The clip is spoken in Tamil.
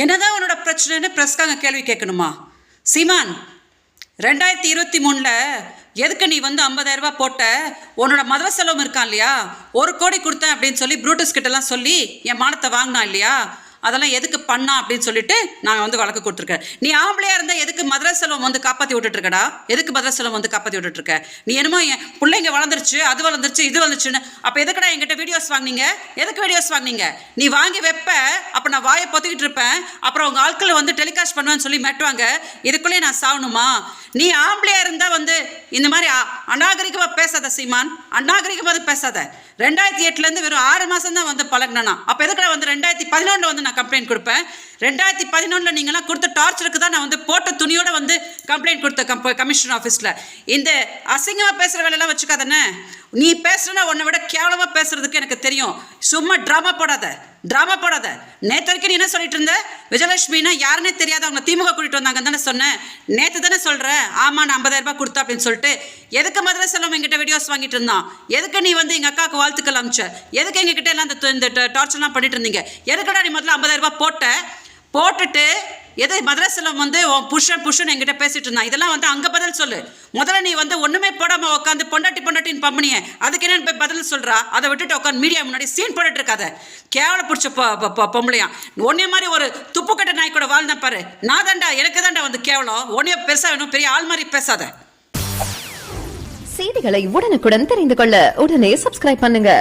என்னதான் உன்னோட பிரச்சனைன்னு பிரஸ்காங்க கேள்வி கேட்கணுமா? சீமான், 2023 எதுக்கு நீ வந்து 50,000 ரூபாய் போட்ட? உன்னோட மதுர செலவும் இருக்கான் இல்லையா, 1 கோடி கொடுத்தேன் அப்படின்னு சொல்லி ப்ரூட்டஸ் கிட்டலாம் சொல்லி என் மானத்தை வாங்கினா இல்லையா, அதெல்லாம் எதுக்கு பண்ணா அப்படின்னு சொல்லிட்டு நான் வந்து வழக்கு கொடுத்துருக்கேன். நீ ஆம்பளையா இருந்தா எதுக்கு மதுர செலவம் வந்து காப்பாற்றி விட்டுட்டு இருக்கடா? எதுக்கு மதுர செலவம் வந்து காப்பாற்றி விட்டுட்டு இருக்க? நீ என்னமோ என் பிள்ளைங்க வளர்ந்துருச்சு, அது வளர்ந்துருச்சு, இது வந்துருச்சுன்னு. அப்போ எதுக்கடா என்கிட்ட வீடியோஸ் வாங்கினீங்க? எதுக்கு வீடியோஸ் வாங்கினீங்க? நீ வாங்கி வைப்ப, அப்போ நான் வாயை பொத்திக்கிட்டு இருப்பேன், அப்புறம் உங்கள் ஆட்களை வந்து டெலிகாஸ்ட் பண்ணுவேன்னு சொல்லி மெட்டுவாங்க. இதுக்குள்ளேயே நான் சாகணுமா? நீ ஆம்பளையா இருந்தா வந்து இந்த மாதிரி அநாகரிகமாக பேசாத சீமான், அநாகரிகமாக பேசாத. 2008 வெறும் 6 மாதம் தான் வந்து பழகினா. அப்போ எதுக்கடா வந்து 2011 வந்து நான் கம்ப்ளைண்ட் கொடுப்பேன்? 2011 நீங்களாம் கொடுத்த டார்ச்சருக்கு தான் நான் வந்து போட்ட துணியோட வந்து கம்ப்ளைண்ட் கொடுத்த கமிஷனர் ஆஃபீஸில். இந்த அசிங்கமாக பேசுகிற வேலையெல்லாம் வச்சுக்காதானே. நீ பேசுறனா உன்னை விட கேவலமாக பேசுறதுக்கு எனக்கு தெரியும். சும்மா ட்ராமா போடாத. நேற்று வரைக்கும் நீ என்ன சொல்லிட்டு இருந்த? விஜயலட்சுமினா யாருன்னே தெரியாத அவங்க திமுக கூட்டிட்டு வந்தாங்கன்னு தானே சொன்னேன். நேற்று தானே சொல்கிறேன், ஆமாம் நான் 50,000 ரூபாய் கொடுத்தா அப்படின்னு சொல்லிட்டு. எதுக்கு மதுரை செல்வம் எங்கிட்ட வீடியோஸ் வாங்கிட்டு இருந்தான்? எதுக்கு நீ வந்து எங்கள் அக்காவுக்கு வாழ்த்துக்கள் அமிச்ச? எதுக்கு எங்ககிட்ட எல்லாம் இந்த டார்ச்சர்லாம் பண்ணிட்டு இருந்தீங்க? எதுக்கடா நீ முதல்ல 50,000 ரூபாய் போட்டுட்டு எது மதுரை செல்வம் வந்து புஷன் என்கிட்ட பேசிட்டு இருந்தான்? இதெல்லாம் வந்து அங்கே பதில் சொல்லு. முதல்ல நீ வந்து ஒன்றுமே போடாமல் உட்காந்து பொண்டாட்டின்னு பம்பனியே, அதுக்கு என்ன பதில் சொல்கிறா? அதை விட்டுட்டு உட்காந்து மீடியா முன்னாடி சீன் போட்டுட்டு இருக்காத. கேவல பிடிச்ச பொம்பளையா ஒன்னே மாதிரி ஒரு துப்புக்கட்ட நாய் கூட வாழ்ந்தேன் பாரு. நான் தாண்டா, எனக்கு தாண்டா வந்து கேவலம். ஒன்னே பெருசாக வேணும், பெரிய ஆள் மாதிரி பேசாத. செய்திகளை உடனுக்குடன் தெரிந்து கொள்ள உடனே சப்ஸ்கிரைப் பண்ணுங்க.